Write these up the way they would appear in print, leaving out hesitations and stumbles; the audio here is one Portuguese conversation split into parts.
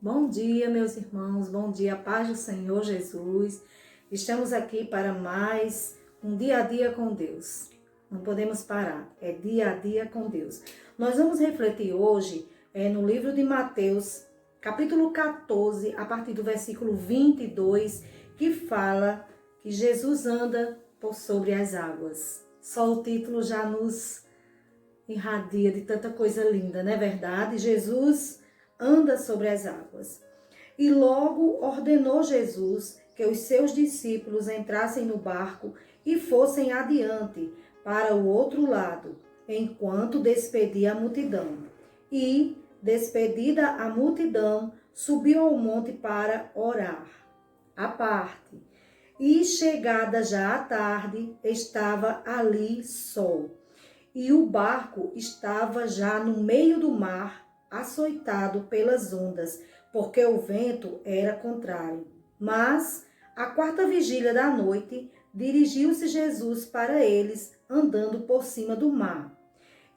Bom dia, meus irmãos, bom dia, paz do Senhor Jesus. Estamos aqui para mais um dia a dia com Deus. Não podemos parar, é dia a dia com Deus. Nós vamos refletir hoje no livro de Mateus, capítulo 14, a partir do versículo 22, que fala que Jesus anda por sobre as águas. Só o título já nos irradia de tanta coisa linda, não é verdade? Jesus anda sobre as águas. E logo ordenou Jesus que os seus discípulos entrassem no barco e fossem adiante para o outro lado, enquanto despedia a multidão. E, despedida a multidão, subiu ao monte para orar, à parte. E, chegada já a tarde, estava ali só. E o barco estava já no meio do mar, açoitado pelas ondas, porque o vento era contrário. Mas, à quarta vigília da noite, dirigiu-se Jesus para eles, andando por cima do mar.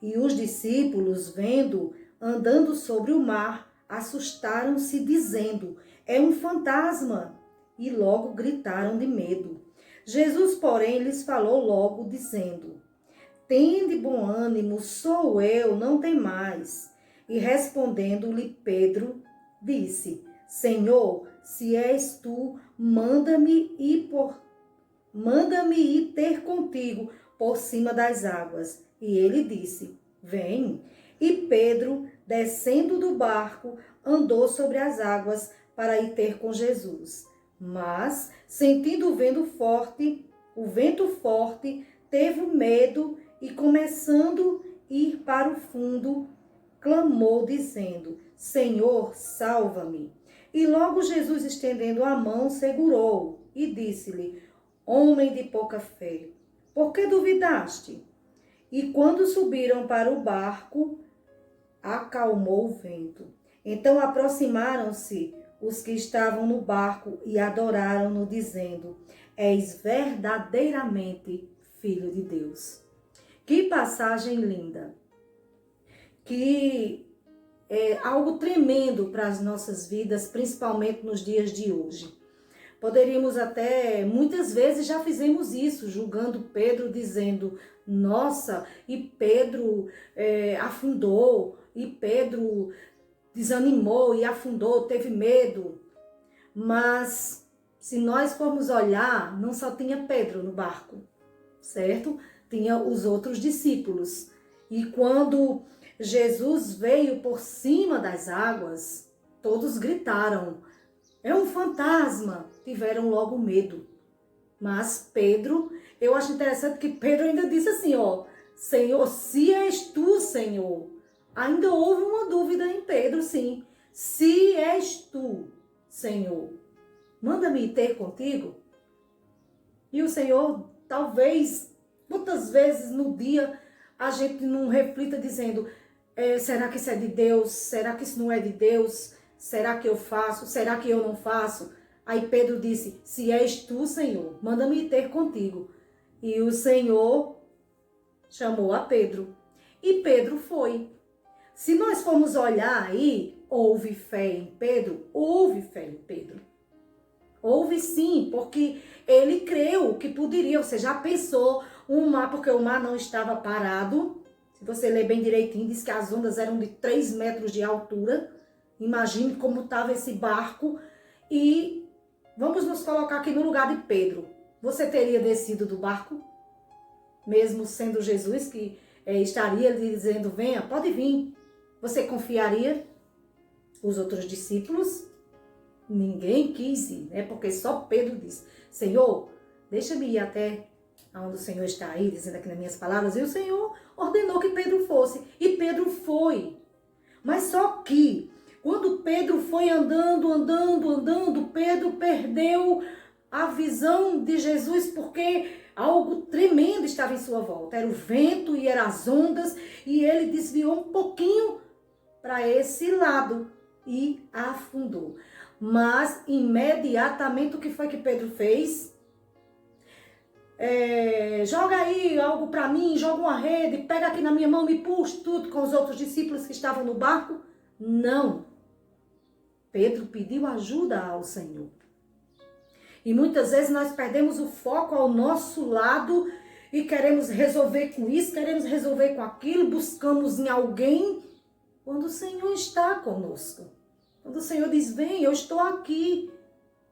E os discípulos, vendo andando sobre o mar, assustaram-se, dizendo: "É um fantasma!" E logo gritaram de medo. Jesus, porém, lhes falou logo, dizendo: "Tende bom ânimo, sou eu, não temais." E respondendo-lhe Pedro, disse: "Senhor, se és tu, manda-me ir ter contigo por cima das águas." E ele disse: "Vem." E Pedro, descendo do barco, andou sobre as águas para ir ter com Jesus. Mas, sentindo o vento forte, teve medo e, começando a ir para o fundo, clamou, dizendo: "Senhor, salva-me." E logo Jesus, estendendo a mão, segurou e disse-lhe: "Homem de pouca fé, por que duvidaste?" E quando subiram para o barco, acalmou o vento. Então aproximaram-se os que estavam no barco e adoraram-no, dizendo: "És verdadeiramente Filho de Deus." Que passagem linda! Que é algo tremendo para as nossas vidas, principalmente nos dias de hoje. Poderíamos até, muitas vezes já fizemos isso, julgando Pedro, dizendo: "Nossa, e Pedro afundou, e Pedro desanimou e afundou, teve medo." Mas, se nós formos olhar, não só tinha Pedro no barco, certo? Tinha os outros discípulos. E quando Jesus veio por cima das águas, todos gritaram: "É um fantasma!" Tiveram logo medo. Mas Pedro, eu acho interessante que Pedro ainda disse assim, "Senhor, se és tu, Senhor." Ainda houve uma dúvida em Pedro, sim. "Se és tu, Senhor, manda-me ter contigo." E o Senhor, talvez, muitas vezes no dia, a gente não reflita dizendo: será que isso é de Deus? Será que isso não é de Deus? Será que eu faço? Será que eu não faço? Aí Pedro disse: "Se és tu, Senhor, manda-me ter contigo." E o Senhor chamou a Pedro. E Pedro foi. Se nós formos olhar aí, houve fé em Pedro? Houve fé em Pedro. Houve sim, porque ele creu que poderia, ou seja, já pensou um mar, porque o mar não estava parado. Se você ler bem direitinho, diz que as ondas eram de 3 metros de altura. Imagine como estava esse barco. E vamos nos colocar aqui no lugar de Pedro. Você teria descido do barco? Mesmo sendo Jesus que estaria lhe dizendo: "Venha, pode vir." Você confiaria? Os outros discípulos? Ninguém quis ir, né? Porque só Pedro disse: "Senhor, deixa-me ir até onde o Senhor está aí", dizendo aqui nas minhas palavras. E o Senhor ordenou que Pedro fosse. E Pedro foi. Mas só que, quando Pedro foi andando, Pedro perdeu a visão de Jesus, porque algo tremendo estava em sua volta. Era o vento e eram as ondas, e ele desviou um pouquinho para esse lado e afundou. Mas, imediatamente, o que foi que Pedro fez? "Joga aí algo para mim, joga uma rede, pega aqui na minha mão, me puxa", tudo com os outros discípulos que estavam no barco. Não. Pedro pediu ajuda ao Senhor. E muitas vezes nós perdemos o foco ao nosso lado e queremos resolver com isso, queremos resolver com aquilo, buscamos em alguém, quando o Senhor está conosco. Quando o Senhor diz, vem, eu estou aqui.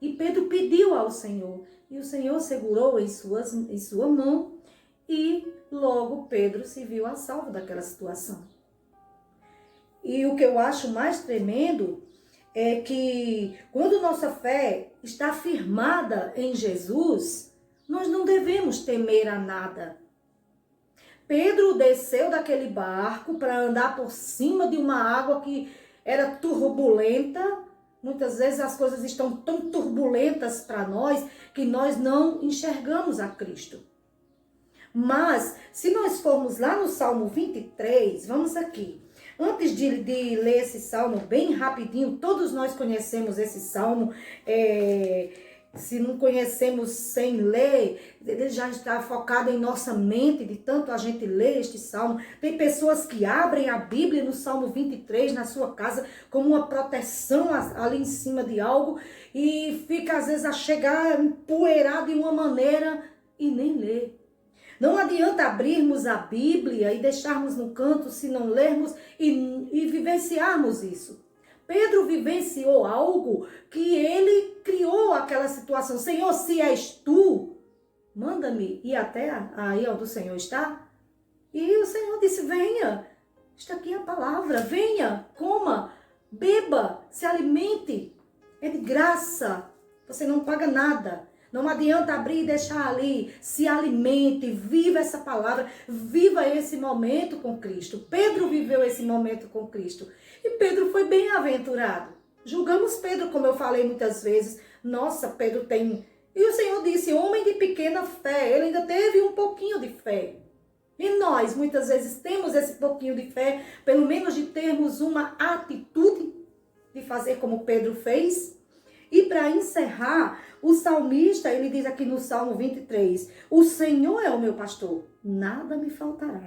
E Pedro pediu ao Senhor. E o Senhor segurou em sua mão. E logo Pedro se viu a salvo daquela situação. E o que eu acho mais tremendo é que quando nossa fé está firmada em Jesus, nós não devemos temer a nada. Pedro desceu daquele barco para andar por cima de uma água que era turbulenta. Muitas vezes as coisas estão tão turbulentas para nós que nós não enxergamos a Cristo. Mas, se nós formos lá no Salmo 23, vamos aqui. Antes de ler esse salmo bem rapidinho, todos nós conhecemos esse salmo. Se não conhecemos sem ler, ele já está focado em nossa mente, de tanto a gente ler este salmo. Tem pessoas que abrem a Bíblia no Salmo 23 na sua casa como uma proteção ali em cima de algo e fica às vezes a chegar empoeirado de uma maneira e nem lê. Não adianta abrirmos a Bíblia e deixarmos no canto se não lermos e vivenciarmos isso. Pedro vivenciou algo que ele criou aquela situação. Senhor, se és tu, manda-me ir até aí onde o Senhor está. E o Senhor disse, venha, está aqui a palavra, venha, coma, beba, se alimente. É de graça, você não paga nada. Não adianta abrir e deixar ali. Se alimente, viva essa palavra, viva esse momento com Cristo. Pedro viveu esse momento com Cristo. E Pedro foi bem-aventurado. Julgamos Pedro, como eu falei muitas vezes. Nossa, Pedro tem... E o Senhor disse, homem de pequena fé. Ele ainda teve um pouquinho de fé. E nós, muitas vezes, temos esse pouquinho de fé, pelo menos de termos uma atitude de fazer como Pedro fez. E para encerrar, o salmista, ele diz aqui no Salmo 23, o Senhor é o meu pastor, nada me faltará.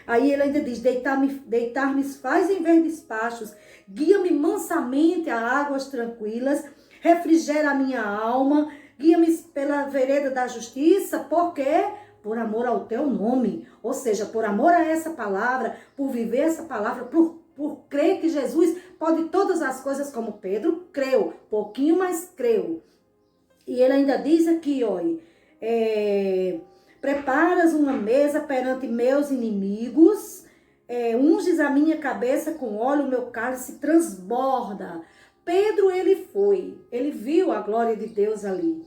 Aí ele ainda diz, deitar-me faz em verdes pastos, guia-me mansamente a águas tranquilas, refrigera a minha alma, guia-me pela vereda da justiça, porque por amor ao teu nome, ou seja, por amor a essa palavra, por viver essa palavra, por crer que Jesus pode todas as coisas, como Pedro creu, pouquinho, mas creu. E ele ainda diz aqui, olha, preparas uma mesa perante meus inimigos, unges a minha cabeça com óleo, o meu cálice transborda. Pedro, ele viu a glória de Deus ali.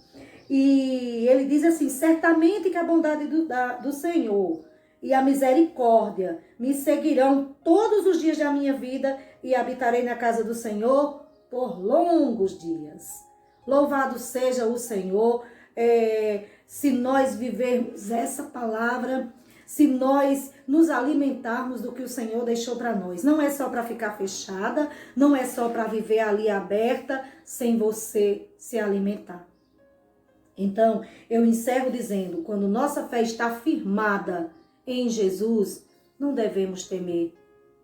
E ele diz assim, certamente que a bondade do Senhor e a misericórdia me seguirão todos os dias da minha vida e habitarei na casa do Senhor por longos dias. Louvado seja o Senhor, se nós vivermos essa palavra, se nós nos alimentarmos do que o Senhor deixou para nós. Não é só para ficar fechada, não é só para viver ali aberta, sem você se alimentar. Então, eu encerro dizendo, quando nossa fé está firmada em Jesus, não devemos temer.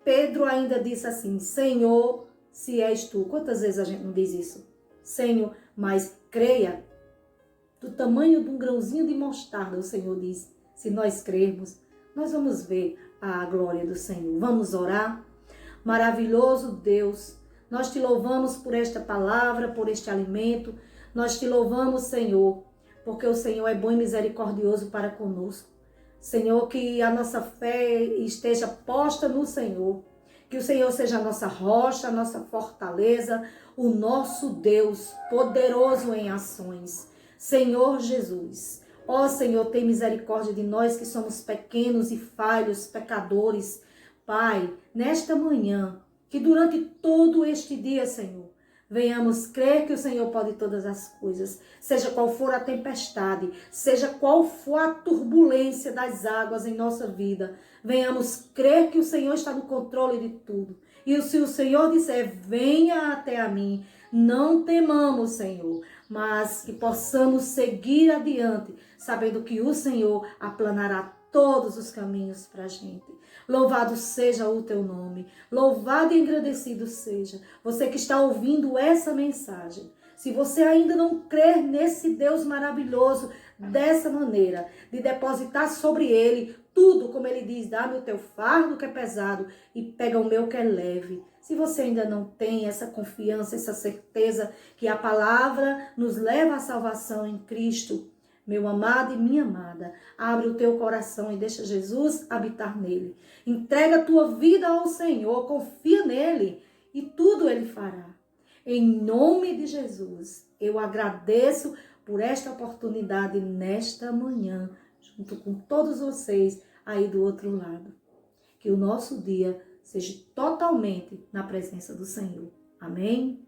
Pedro ainda disse assim, Senhor, se és tu. Quantas vezes a gente não diz isso? Senhor, mas creia, do tamanho de um grãozinho de mostarda, o Senhor diz, se nós crermos, nós vamos ver a glória do Senhor. Vamos orar? Maravilhoso Deus, nós te louvamos por esta palavra, por este alimento, nós te louvamos, Senhor, porque o Senhor é bom e misericordioso para conosco. Senhor, que a nossa fé esteja posta no Senhor, que o Senhor seja a nossa rocha, a nossa fortaleza, o nosso Deus, poderoso em ações. Senhor Jesus, ó Senhor, tem misericórdia de nós que somos pequenos e falhos, pecadores. Pai, nesta manhã, que durante todo este dia, Senhor, venhamos crer que o Senhor pode todas as coisas, seja qual for a tempestade, seja qual for a turbulência das águas em nossa vida. Venhamos crer que o Senhor está no controle de tudo. E se o Senhor disser, venha até a mim, não temamos, Senhor, mas que possamos seguir adiante, sabendo que o Senhor aplanará todos os caminhos para a gente. Louvado seja o teu nome, louvado e engrandecido seja você que está ouvindo essa mensagem. Se você ainda não crer nesse Deus maravilhoso dessa maneira, de depositar sobre ele tudo, como ele diz, dá-me o teu fardo que é pesado e pega o meu que é leve. Se você ainda não tem essa confiança, essa certeza que a palavra nos leva à salvação em Cristo, meu amado e minha amada, abre o teu coração e deixa Jesus habitar nele. Entrega a tua vida ao Senhor, confia nele e tudo ele fará. Em nome de Jesus, eu agradeço por esta oportunidade nesta manhã, junto com todos vocês aí do outro lado. Que o nosso dia seja totalmente na presença do Senhor. Amém?